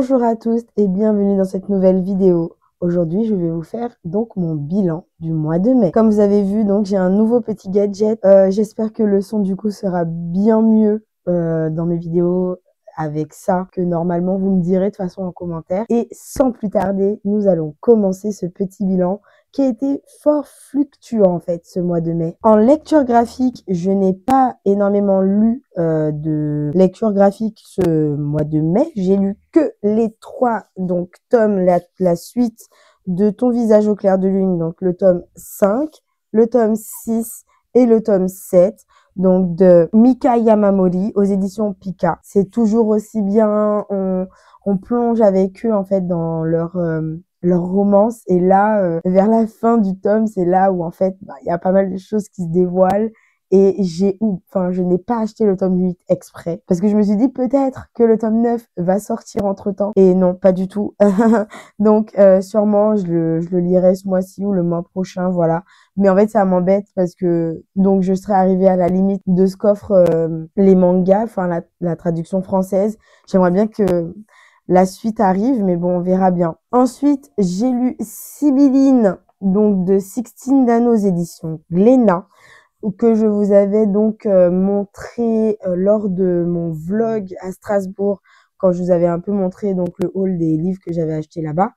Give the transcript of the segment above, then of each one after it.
Bonjour à tous et bienvenue dans cette nouvelle vidéo. Aujourd'hui, je vais vous faire donc mon bilan du mois de mai. Comme vous avez vu, donc j'ai un nouveau petit gadget. J'espère que le son du coup sera bien mieux dans mes vidéos avec ça que normalement vous me direz de toute façon en commentaire. Et sans plus tarder, nous allons commencer ce petit bilan qui a été fort fluctuant en fait ce mois de mai. En lecture graphique, je n'ai pas énormément lu de lecture graphique ce mois de mai. J'ai lu que les 3 donc tomes, la suite de Ton visage au clair de lune, donc le tome 5, le tome 6 et le tome 7. Donc de Mika Yamamori aux éditions Pika. C'est toujours aussi bien, on plonge avec eux en fait dans leur romance, et là vers la fin du tome, c'est là où en fait y a pas mal de choses qui se dévoilent. Et je n'ai pas acheté le tome 8 exprès parce que je me suis dit peut-être que le tome 9 va sortir entre temps, et non, pas du tout. Donc sûrement je le lirai ce mois-ci ou le mois prochain, voilà. Mais en fait ça m'embête parce que donc je serais arrivée à la limite de ce qu'offrent les mangas, enfin la traduction française. J'aimerais bien que la suite arrive, mais bon, on verra bien. Ensuite, j'ai lu Sibylline, donc de Sixtine Dano aux éditions Glénat, que je vous avais donc montré lors de mon vlog à Strasbourg, quand je vous avais un peu montré donc le haul des livres que j'avais achetés là-bas.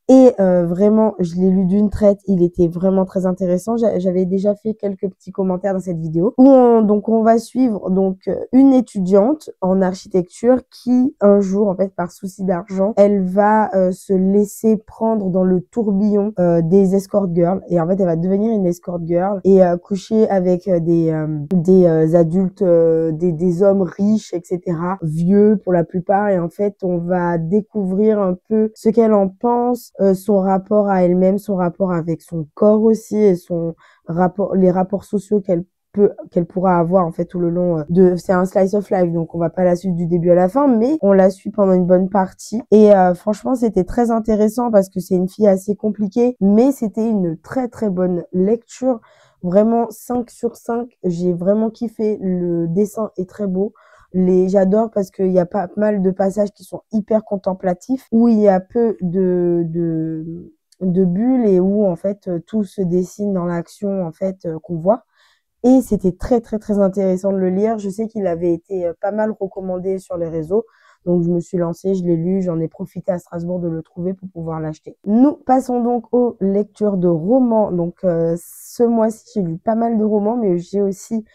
Et vraiment, je l'ai lu d'une traite, il était vraiment très intéressant. J'avais déjà fait quelques petits commentaires dans cette vidéo où on va suivre donc une étudiante en architecture qui un jour, en fait, par souci d'argent, elle va se laisser prendre dans le tourbillon des escort girls, et en fait elle va devenir une escort girl et coucher avec des adultes, des hommes riches, etc., vieux pour la plupart. Et en fait on va découvrir un peu ce qu'elle en pense, son rapport à elle-même, son rapport avec son corps aussi, et les rapports sociaux qu'elle pourra avoir en fait tout le long c'est un slice of life, donc on va pas la suivre du début à la fin, mais on la suit pendant une bonne partie. Et franchement c'était très intéressant parce que c'est une fille assez compliquée, mais c'était une très très bonne lecture, vraiment 5 sur 5. J'ai vraiment kiffé, le dessin est très beau. J'adore parce qu'il y a pas mal de passages qui sont hyper contemplatifs, où il y a peu de bulles, et où en fait tout se dessine dans l'action en fait qu'on voit. Et c'était très très très intéressant de le lire. Je sais qu'il avait été pas mal recommandé sur les réseaux, donc je me suis lancée, je l'ai lu, j'en ai profité à Strasbourg de le trouver pour pouvoir l'acheter. Nous passons donc aux lectures de romans. Donc ce mois-ci j'ai lu pas mal de romans, mais j'ai aussi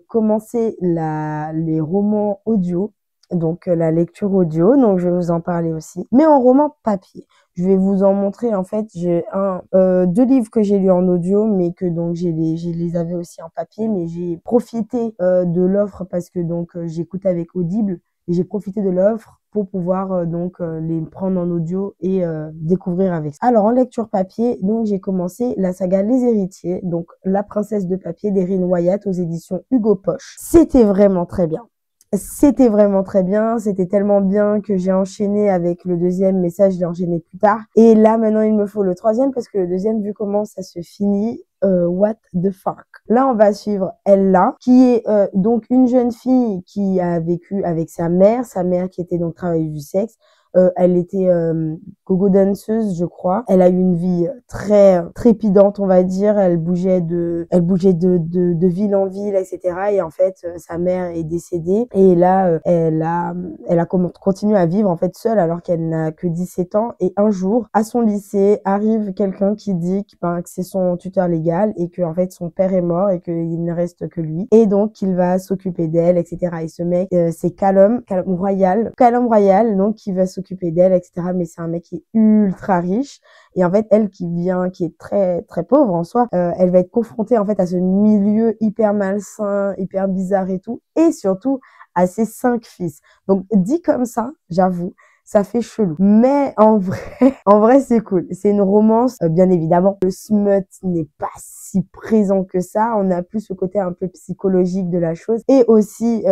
commencé les romans audio, donc la lecture audio, donc je vais vous en parler aussi, mais en roman papier. Je vais vous en montrer, en fait, j'ai deux livres que j'ai lus en audio, mais que donc je les avais aussi en papier, mais j'ai profité de l'offre parce que donc j'écoute avec Audible, et j'ai profité de l'offre pour pouvoir les prendre en audio et découvrir avec ça. Alors en lecture papier, donc j'ai commencé la saga Les Héritiers, donc La Princesse de papier d'Erin Wyatt aux éditions Hugo Poche. C'était vraiment très bien. C'était vraiment très bien, c'était tellement bien que j'ai enchaîné avec le deuxième, mais ça je l'ai enchaîné plus tard. Et là maintenant il me faut le troisième parce que le deuxième, vu comment ça se finit, what the fuck. Là on va suivre Ella, qui est donc une jeune fille qui a vécu avec sa mère qui était donc travailleuse du sexe. Elle était gogo danseuse, je crois. Elle a eu une vie très trépidante, on va dire. Elle bougeait de ville en ville, etc. Et en fait, sa mère est décédée. Et là, elle a continué à vivre en fait seule alors qu'elle n'a que 17 ans. Et un jour, à son lycée, arrive quelqu'un qui dit que c'est son tuteur légal, et que en fait son père est mort et qu'il ne reste que lui. Et donc il va s'occuper d'elle, etc. Et ce mec, c'est Callum Royal, donc qui va s'occuper d'elle, etc. Mais c'est un mec qui est ultra riche, et en fait elle qui est très très pauvre en soi, elle va être confrontée en fait à ce milieu hyper malsain, hyper bizarre et tout, et surtout à ses 5 fils. Donc dit comme ça, j'avoue, ça fait chelou. Mais en vrai, c'est cool. C'est une romance, bien évidemment. Le smut n'est pas si présent que ça. On a plus ce côté un peu psychologique de la chose. Et aussi,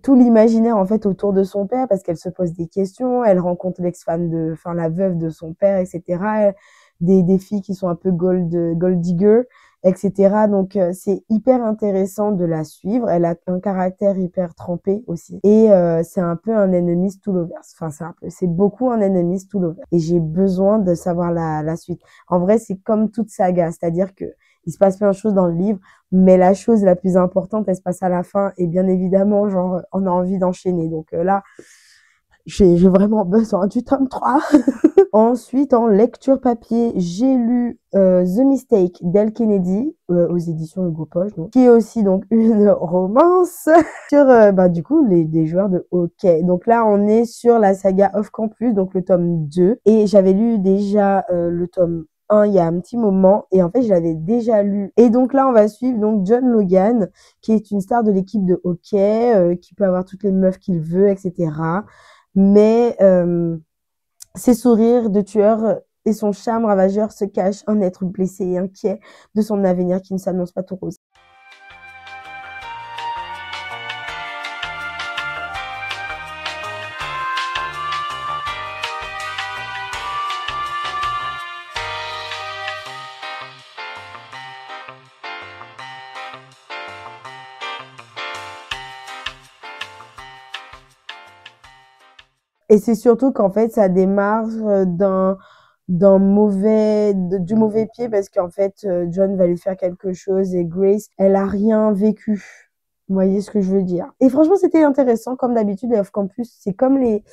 tout l'imaginaire, en fait, autour de son père, parce qu'elle se pose des questions. Elle rencontre la veuve de son père, etc. Des filles qui sont un peu gold digger. etc. Donc, c'est hyper intéressant de la suivre. Elle a un caractère hyper trempé aussi. Et c'est un peu un enemies to lovers. Enfin, c'est beaucoup un enemies to lovers. Et j'ai besoin de savoir la suite. En vrai, c'est comme toute saga. C'est-à-dire que il se passe plein de choses dans le livre, mais la chose la plus importante, elle se passe à la fin. Et bien évidemment, genre, on a envie d'enchaîner. Donc là, j'ai vraiment besoin du tome 3. Ensuite, en lecture papier, j'ai lu The Mistake d'Elle Kennedy aux éditions Hugo Poche, donc, qui est aussi donc une romance sur du coup des joueurs de hockey. Donc là, on est sur la saga Off Campus, donc le tome 2. Et j'avais lu déjà le tome 1 il y a un petit moment, et en fait, je l'avais déjà lu. Et donc là, on va suivre donc John Logan, qui est une star de l'équipe de hockey, qui peut avoir toutes les meufs qu'il veut, etc. Mais ses sourires de tueur et son charme ravageur se cachent un être blessé et inquiet de son avenir qui ne s'annonce pas tout rose. Et c'est surtout qu'en fait, ça démarre du mauvais pied parce qu'en fait, John va lui faire quelque chose et Grace, elle a rien vécu. Vous voyez ce que je veux dire? Et franchement, c'était intéressant. Comme d'habitude, les Off Campus, c'est comme les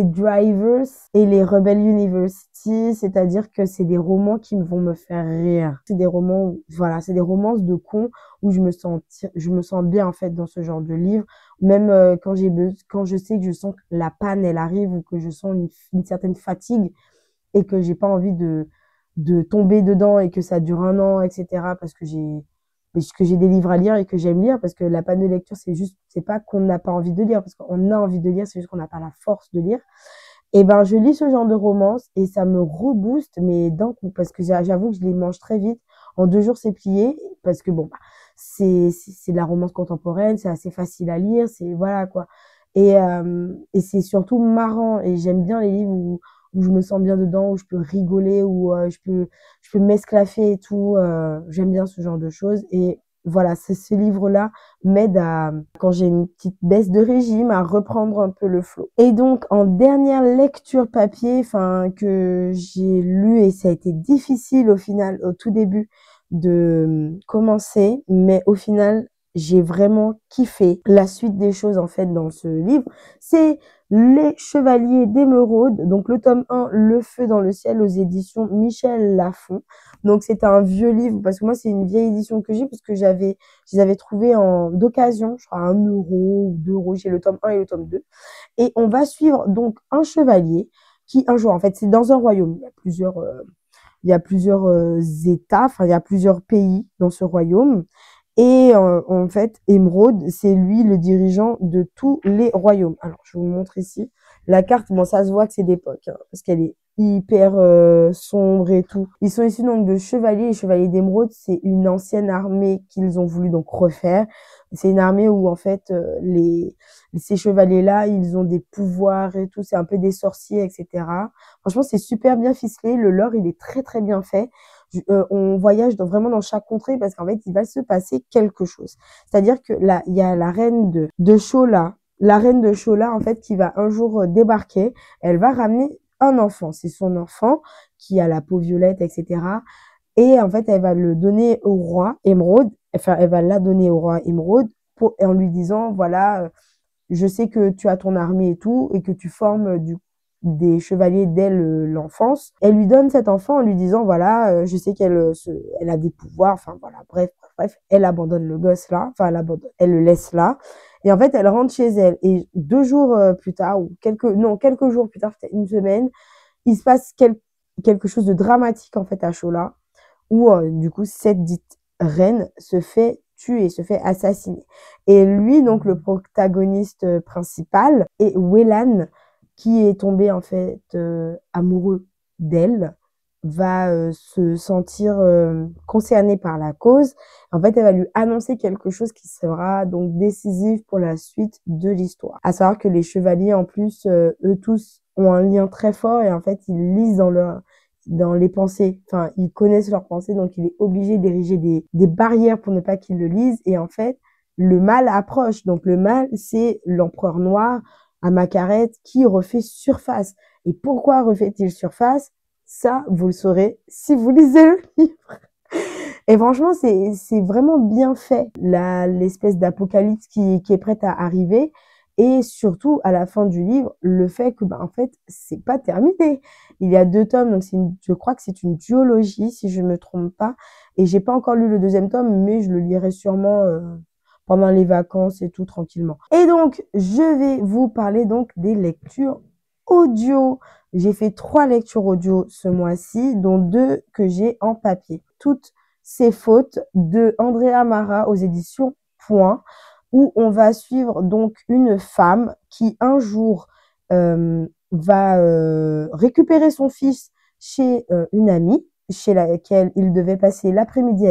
Drivers et les Rebel University, c'est-à-dire que c'est des romans qui vont me faire rire. C'est des romans, voilà, c'est des romances de cons où je me sens bien en fait dans ce genre de livre. Même quand je sais que je sens que la panne elle arrive ou que je sens une certaine fatigue et que j'ai pas envie de tomber dedans et que ça dure un an, etc. Parce que j'ai des livres à lire et que j'aime lire, parce que la panne de lecture, c'est pas qu'on n'a pas envie de lire, parce qu'on a envie de lire, c'est juste qu'on n'a pas la force de lire. Et ben, je lis ce genre de romance et ça me rebooste, mais d'un coup, parce que j'avoue que je les mange très vite. En 2 jours, c'est plié, parce que bon, c'est de la romance contemporaine, c'est assez facile à lire, c'est, voilà, quoi. Et c'est surtout marrant, et j'aime bien les livres où je me sens bien dedans, où je peux rigoler, où je peux m'esclaffer et tout. J'aime bien ce genre de choses. Et voilà, ce livre-là m'aide à, quand j'ai une petite baisse de régime, à reprendre un peu le flot. Et donc, en dernière lecture papier, enfin, que j'ai lu, et ça a été difficile au final, au tout début, de commencer, mais au final, j'ai vraiment kiffé la suite des choses en fait dans ce livre. C'est Les Chevaliers d'Émeraude, donc le tome 1, Le Feu dans le ciel, aux éditions Michel Lafon. Donc c'est un vieux livre, parce que moi c'est une vieille édition que j'ai, parce que je les avais trouvés d'occasion, je crois à 1 euro ou 2 euros. J'ai le tome 1 et le tome 2. Et on va suivre donc un chevalier qui un jour, en fait c'est dans un royaume, il y a plusieurs États, enfin il y a plusieurs pays dans ce royaume. Et en fait, Émeraude, c'est lui le dirigeant de tous les royaumes. Alors, je vous montre ici la carte. Bon, ça se voit que c'est d'époque, hein, parce qu'elle est hyper sombre et tout. Ils sont issus donc de chevaliers. Les chevaliers d'Émeraude, c'est une ancienne armée qu'ils ont voulu donc refaire. C'est une armée où en fait ces chevaliers-là, ils ont des pouvoirs et tout. C'est un peu des sorciers, etc. Franchement, c'est super bien ficelé. Le lore, il est très très bien fait. On voyage vraiment dans chaque contrée, parce qu'en fait, il va se passer quelque chose. C'est-à-dire que là, il y a la reine de Chola, la reine de Chola, en fait, qui va un jour débarquer. Elle va ramener un enfant. C'est son enfant qui a la peau violette, etc. Et en fait, elle va le donner au roi Émeraude. Enfin, elle va la donner au roi Émeraude en lui disant, voilà, je sais que tu as ton armée et tout, et que tu formes des chevaliers dès l'enfance. Elle lui donne cet enfant en lui disant, voilà, je sais elle a des pouvoirs, enfin voilà, bref, elle abandonne le gosse là, enfin elle le laisse là. Et en fait, elle rentre chez elle. Et 2 jours plus tard, ou quelques jours plus tard, peut-être une semaine, il se passe quelque chose de dramatique en fait à Chola, où du coup, cette dite reine se fait tuer, se fait assassiner. Et lui, donc le protagoniste principal, est Wellan, qui est tombé en fait amoureux d'elle, va se sentir concerné par la cause. En fait, elle va lui annoncer quelque chose qui sera donc décisif pour la suite de l'histoire. À savoir que les chevaliers, en plus, eux tous ont un lien très fort, et en fait, dans les pensées. Enfin, ils connaissent leurs pensées, donc il est obligé d'ériger des barrières pour ne pas qu'ils le lisent. Et en fait, le mal approche. Donc le mal, c'est l'empereur noir à Macaret qui refait surface. Et pourquoi refait-il surface? Ça, vous le saurez si vous lisez le livre. Et franchement, c'est vraiment bien fait, l'espèce d'apocalypse qui est prête à arriver. Et surtout, à la fin du livre, le fait que, bah, en fait, c'est pas terminé. Il y a 2 tomes, donc je crois que c'est une duologie, si je ne me trompe pas. Et j'ai pas encore lu le 2e tome, mais je le lirai sûrement pendant les vacances et tout, tranquillement. Et donc, je vais vous parler donc des lectures audio. J'ai fait 3 lectures audio ce mois-ci, dont 2 que j'ai en papier. Toutes ces fautes de Andrea Mara aux éditions Point, où on va suivre donc une femme qui un jour va récupérer son fils chez une amie, chez laquelle il devait passer l'après-midi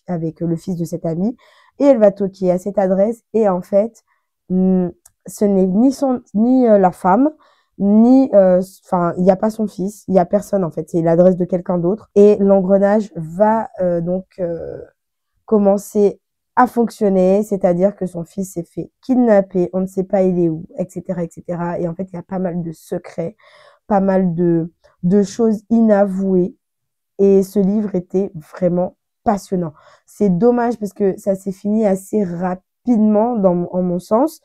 avec le fils de cette amie, et elle va toquer à cette adresse, et en fait, ce n'est ni la femme, ni enfin il n'y a pas son fils, il y a personne en fait, c'est l'adresse de quelqu'un d'autre, et l'engrenage va donc commencer à fonctionner, c'est-à-dire que son fils s'est fait kidnapper, on ne sait pas il est où, etc., etc. Et en fait, il y a pas mal de secrets, pas mal de choses inavouées. Et ce livre était vraiment passionnant. C'est dommage parce que ça s'est fini assez rapidement en mon sens.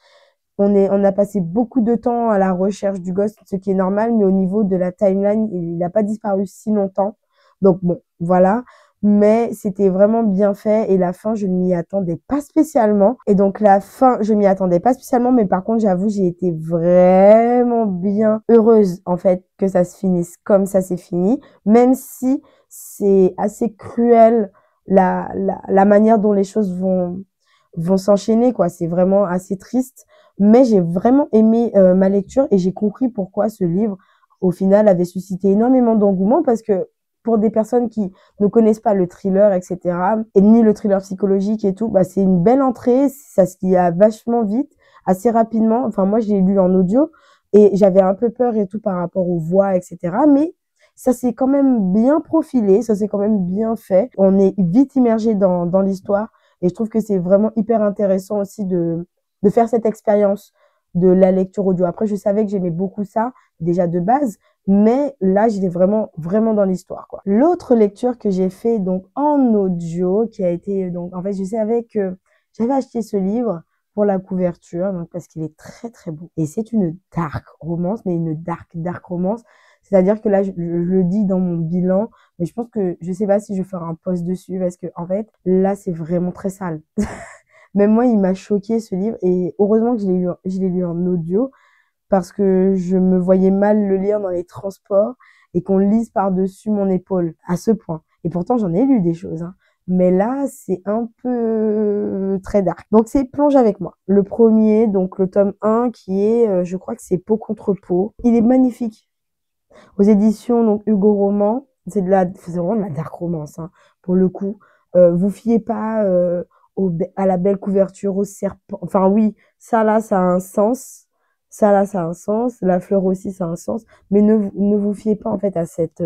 On a passé beaucoup de temps à la recherche du gosse, ce qui est normal, mais au niveau de la timeline, il n'a pas disparu si longtemps. Donc bon, voilà. Mais c'était vraiment bien fait et la fin, je ne m'y attendais pas spécialement. Et donc la fin, je m'y attendais pas spécialement, mais par contre, j'avoue, j'ai été vraiment bien heureuse en fait que ça se finisse comme ça s'est fini, même si c'est assez cruel la manière dont les choses vont s'enchaîner, quoi. C'est vraiment assez triste. Mais j'ai vraiment aimé ma lecture et j'ai compris pourquoi ce livre, au final, avait suscité énormément d'engouement parce que pour des personnes qui ne connaissent pas le thriller, etc., et ni le thriller psychologique et tout, bah, c'est une belle entrée, ça se lit vachement vite, assez rapidement. Enfin, moi, je l'ai lu en audio et j'avais un peu peur et tout par rapport aux voix, etc., mais ça s'est quand même bien profilé, ça s'est quand même bien fait. On est vite immergé dans l'histoire et je trouve que c'est vraiment hyper intéressant aussi de faire cette expérience de la lecture audio. Après, je savais que j'aimais beaucoup ça, déjà de base, mais là, j'étais vraiment, vraiment dans l'histoire, quoi. L'autre lecture que j'ai fait, donc, en audio, qui a été, donc, en fait, je savais que j'avais acheté ce livre pour la couverture, donc, parce qu'il est très, très beau. Et c'est une dark romance, mais une dark romance. C'est-à-dire que là, je le dis dans mon bilan, mais je pense que, je sais pas si je ferai un post dessus, parce que, en fait, là, c'est vraiment très sale. Même moi, il m'a choqué ce livre et heureusement que je l'ai lu en audio parce que je me voyais mal le lire dans les transports et qu'on le lise par-dessus mon épaule à ce point. Et pourtant, j'en ai lu des choses, hein. Mais là, c'est un peu très dark. Donc, c'est Plonge avec moi. Le premier, donc le tome 1 qui est, je crois que c'est Peau contre peau. Il est magnifique. Aux éditions, donc Hugo Roman. C'est vraiment de la dark romance, hein, pour le coup. Vous fiez pas à la belle couverture, au serpent. Enfin oui, ça là, ça a un sens. Ça là, ça a un sens. La fleur aussi, ça a un sens. Mais ne vous fiez pas en fait à cette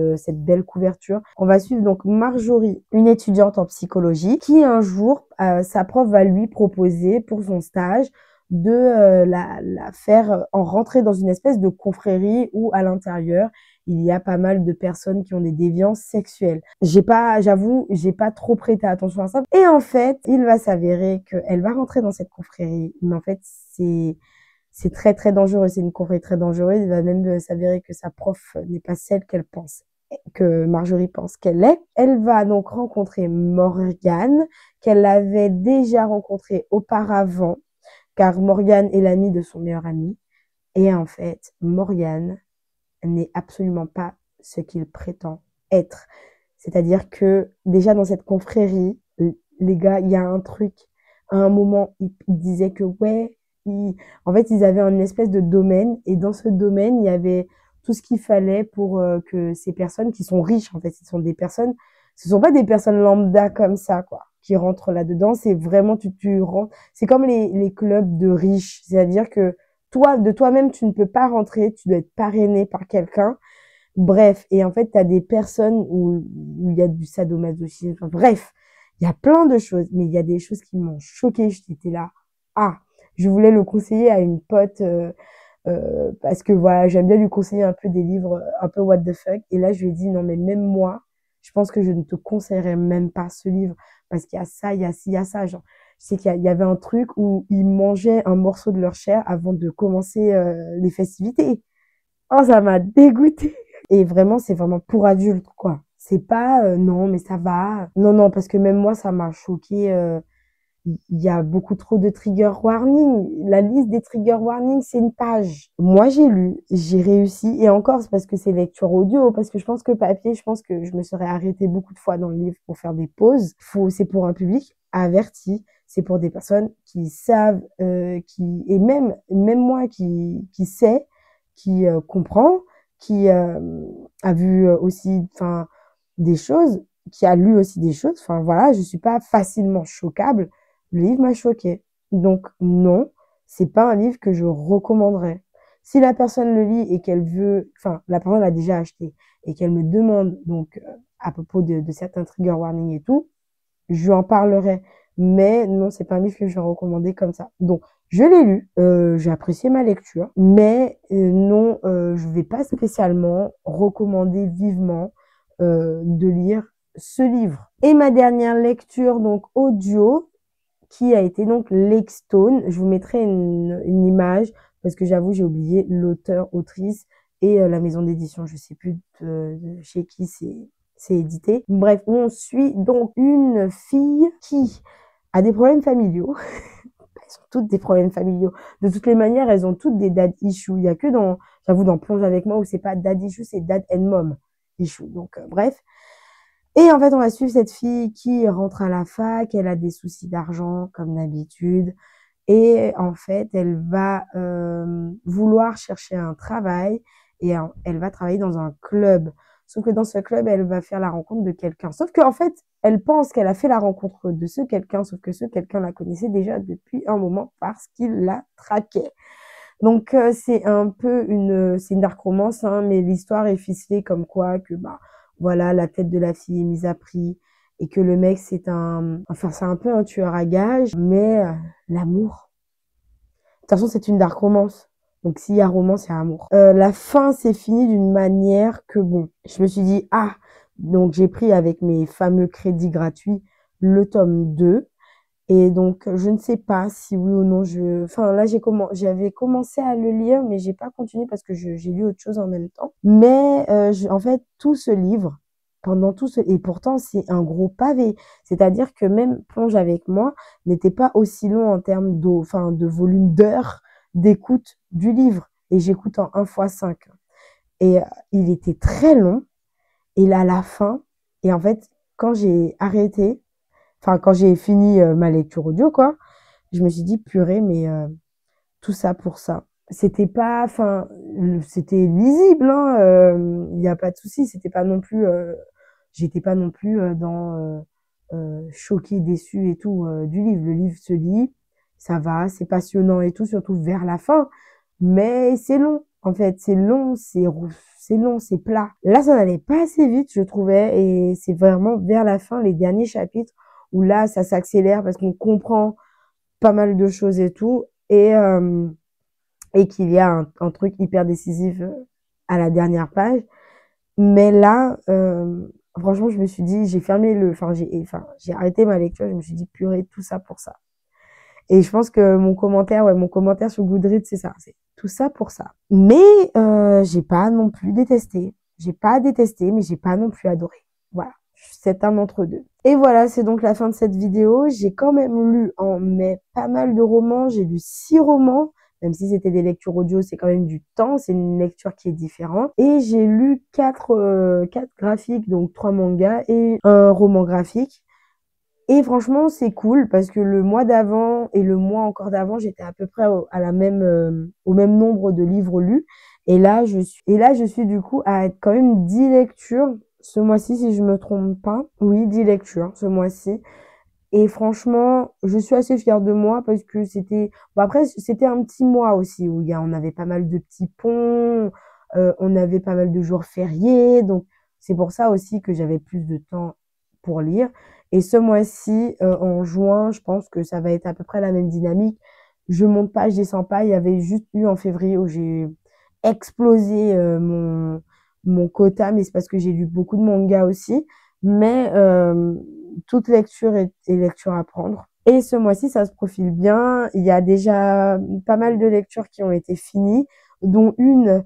belle couverture. On va suivre donc Marjorie, une étudiante en psychologie, qui un jour, sa prof va lui proposer pour son stage de la faire en rentrer dans une espèce de confrérie où à l'intérieur il y a pas mal de personnes qui ont des déviances sexuelles. J'avoue, j'ai pas trop prêté attention à ça. Et en fait, il va s'avérer qu'elle va rentrer dans cette confrérie. Mais en fait, c'est très, très dangereux. C'est une confrérie très dangereuse. Il va même s'avérer que sa prof n'est pas celle qu'elle pense, que Marjorie pense qu'elle est. Elle va donc rencontrer Morgane, qu'elle avait déjà rencontrée auparavant, car Morgane est l'amie de son meilleur ami. Et en fait, Morgane n'est absolument pas ce qu'il prétend être. C'est-à-dire que déjà dans cette confrérie, les gars, il y a un truc. À un moment, ils disaient que ouais, en fait, ils avaient une espèce de domaine et dans ce domaine, il y avait tout ce qu'il fallait pour que ces personnes qui sont riches, en fait, ce sont pas des personnes lambda comme ça, quoi, qui rentrent là-dedans. C'est vraiment, tu rentres. C'est comme les clubs de riches. C'est-à-dire que toi, de toi-même, tu ne peux pas rentrer, tu dois être parrainé par quelqu'un. Bref, et en fait, tu as des personnes où il y a du sadomasochisme. Enfin, bref, il y a plein de choses, mais il y a des choses qui m'ont choquée. J'étais là, ah, je voulais le conseiller à une pote parce que voilà, j'aime bien lui conseiller un peu des livres un peu what the fuck. Et là, je lui ai dit, non, mais même moi, je pense que je ne te conseillerais même pas ce livre parce qu'il y a ça, il y a ci, il y a ça. Genre, je sais qu'il y avait un truc où ils mangeaient un morceau de leur chair avant de commencer les festivités. Oh, ça m'a dégoûtée. Et vraiment, c'est vraiment pour adultes, quoi. C'est pas, non, mais ça va. Non, non, parce que même moi, ça m'a choqué. Il y a beaucoup trop de trigger warning. La liste des trigger warning, c'est une page. Moi, j'ai lu, j'ai réussi. Et encore, c'est parce que c'est lecture audio. Parce que je pense que papier, je pense que je me serais arrêtée beaucoup de fois dans le livre pour faire des pauses. C'est pour un public averti. C'est pour des personnes qui savent, et même moi qui sait, qui comprend, qui a vu aussi, enfin, des choses, qui a lu aussi des choses. Enfin, voilà, je suis pas facilement choquable. Le livre m'a choqué. Donc, non, c'est pas un livre que je recommanderais. Si la personne le lit et qu'elle veut, enfin, la personne l'a déjà acheté et qu'elle me demande, donc, à propos de certains trigger warnings et tout, je lui en parlerai. Mais non, c'est pas un livre que je vais recommander comme ça. Donc, je l'ai lu, j'ai apprécié ma lecture, mais non, je vais pas spécialement recommander vivement de lire ce livre. Et ma dernière lecture, donc audio, qui a été donc Lake Stone. Je vous mettrai une image parce que j'avoue, j'ai oublié l'auteur, autrice et la maison d'édition. Je sais plus chez qui c'est édité. Bref, on suit donc une fille qui a des problèmes familiaux. Elles ont toutes des problèmes familiaux. De toutes les manières, elles ont toutes des dad issues. Il y a que j'avoue, dans Plonge avec moi où c'est pas dad issues, c'est dad and mom issues. Donc, bref. Et en fait, on va suivre cette fille qui rentre à la fac, elle a des soucis d'argent comme d'habitude. Et en fait, elle va vouloir chercher un travail et elle va travailler dans un club. Sauf que dans ce club, elle va faire la rencontre de quelqu'un. Sauf qu'en fait, elle pense qu'elle a fait la rencontre de ce quelqu'un, sauf que ce quelqu'un la connaissait déjà depuis un moment parce qu'il la traquait. Donc, c'est un peu c'est une dark romance, hein, mais l'histoire est ficelée comme quoi que, bah, voilà, la tête de la fille est mise à prix et que le mec, c'est un peu un tueur à gages, mais l'amour. De toute façon, c'est une dark romance. Donc, s'il y a romance, il y a amour. La fin s'est finie d'une manière que, bon, je me suis dit, ah, donc j'ai pris avec mes fameux crédits gratuits le tome 2. Et donc, je ne sais pas si oui ou non enfin, là, j'avais commencé à le lire, mais j'ai pas continué parce que j'ai lu autre chose en même temps. Mais, en fait, tout ce livre, et pourtant, c'est un gros pavé. C'est-à-dire que même Plonge avec moi n'était pas aussi long en termes de volume d'heures d'écoute du livre. Et j'écoute en 1 x 5. Et il était très long. Et là, à la fin, et en fait, quand j'ai arrêté, enfin, quand j'ai fini ma lecture audio, quoi, je me suis dit, purée, mais tout ça pour ça. C'était pas, enfin, c'était lisible, hein, il n'y a pas de souci. C'était pas non plus, j'étais pas non plus dans choquée, déçue et tout du livre. Le livre se lit, ça va, c'est passionnant et tout, surtout vers la fin. Mais c'est long, en fait, c'est long, c'est long, c'est plat. Là, ça n'allait pas assez vite, je trouvais, et c'est vraiment vers la fin, les derniers chapitres, où là, ça s'accélère parce qu'on comprend pas mal de choses et tout, et qu'il y a un truc hyper décisif à la dernière page. Mais là, franchement, je me suis dit, j'ai arrêté ma lecture, je me suis dit, purée, tout ça pour ça. Et je pense que mon commentaire sur Goodreads, c'est ça, c'est tout ça pour ça. Mais j'ai pas non plus détesté. J'ai pas détesté, mais j'ai pas non plus adoré. Voilà, c'est un entre-deux. Et voilà, c'est donc la fin de cette vidéo. J'ai quand même lu en mai pas mal de romans. J'ai lu 6 romans. Même si c'était des lectures audio, c'est quand même du temps. C'est une lecture qui est différente. Et j'ai lu 4 graphiques, donc 3 mangas et un roman graphique. Et franchement, c'est cool parce que le mois d'avant et le mois encore d'avant, j'étais à peu près au même nombre de livres lus. Et là, je suis du coup à être quand même 10 lectures ce mois-ci, si je me trompe pas. Oui, 10 lectures ce mois-ci. Et franchement, je suis assez fière de moi parce que c'était, bon après, c'était un petit mois aussi où on avait pas mal de petits ponts. On avait pas mal de jours fériés, donc c'est pour ça aussi que j'avais plus de temps pour lire. Et ce mois-ci, en juin, je pense que ça va être à peu près la même dynamique. Je monte pas, je descends pas. Il y avait juste eu en février où j'ai explosé mon quota, mais c'est parce que j'ai lu beaucoup de mangas aussi. Mais toute lecture est lecture à prendre. Et ce mois-ci, ça se profile bien. Il y a déjà pas mal de lectures qui ont été finies, dont une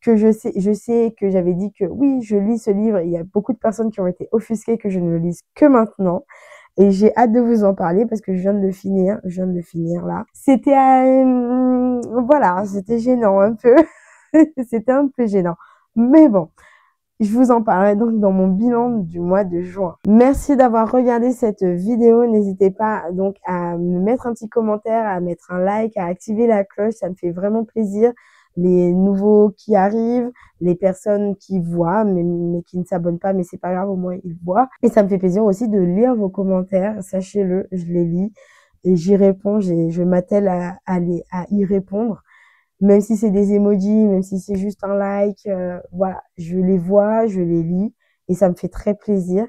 que je sais que j'avais dit que oui, je lis ce livre. Il y a beaucoup de personnes qui ont été offusquées que je ne le lise que maintenant. Et j'ai hâte de vous en parler parce que je viens de le finir. Je viens de le finir là. C'était, voilà, c'était gênant un peu. C'était un peu gênant. Mais bon. Je vous en parlerai donc dans mon bilan du mois de juin. Merci d'avoir regardé cette vidéo. N'hésitez pas donc à me mettre un petit commentaire, à mettre un like, à activer la cloche. Ça me fait vraiment plaisir. Les nouveaux qui arrivent, les personnes qui voient, mais qui ne s'abonnent pas, mais c'est pas grave, au moins ils voient. Et ça me fait plaisir aussi de lire vos commentaires. Sachez-le, je les lis et j'y réponds. Je m'attelle à y répondre. Même si c'est des emojis, même si c'est juste un like, voilà, je les vois, je les lis et ça me fait très plaisir.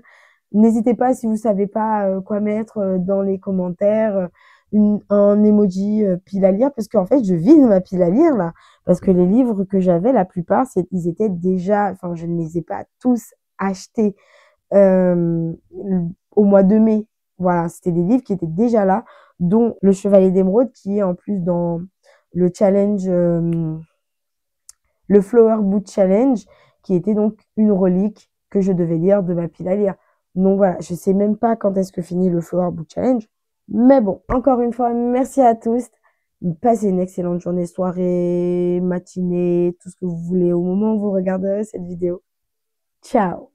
N'hésitez pas si vous savez pas quoi mettre dans les commentaires, un emoji pile à lire, parce qu'en fait je vide ma pile à lire là, parce que les livres que j'avais, la plupart, ils étaient déjà, enfin je ne les ai pas tous achetés euh, au mois de mai. Voilà, c'était des livres qui étaient déjà là, dont Le Chevalier d'Émeraude, qui est en plus dans le challenge, le Flower Boot Challenge, qui était donc une relique que je devais lire de ma pile à lire. Donc voilà, je sais même pas quand est-ce que finit le Flower Boot Challenge. Mais bon, encore une fois, merci à tous. Passez une excellente journée, soirée, matinée, tout ce que vous voulez au moment où vous regarderez cette vidéo. Ciao!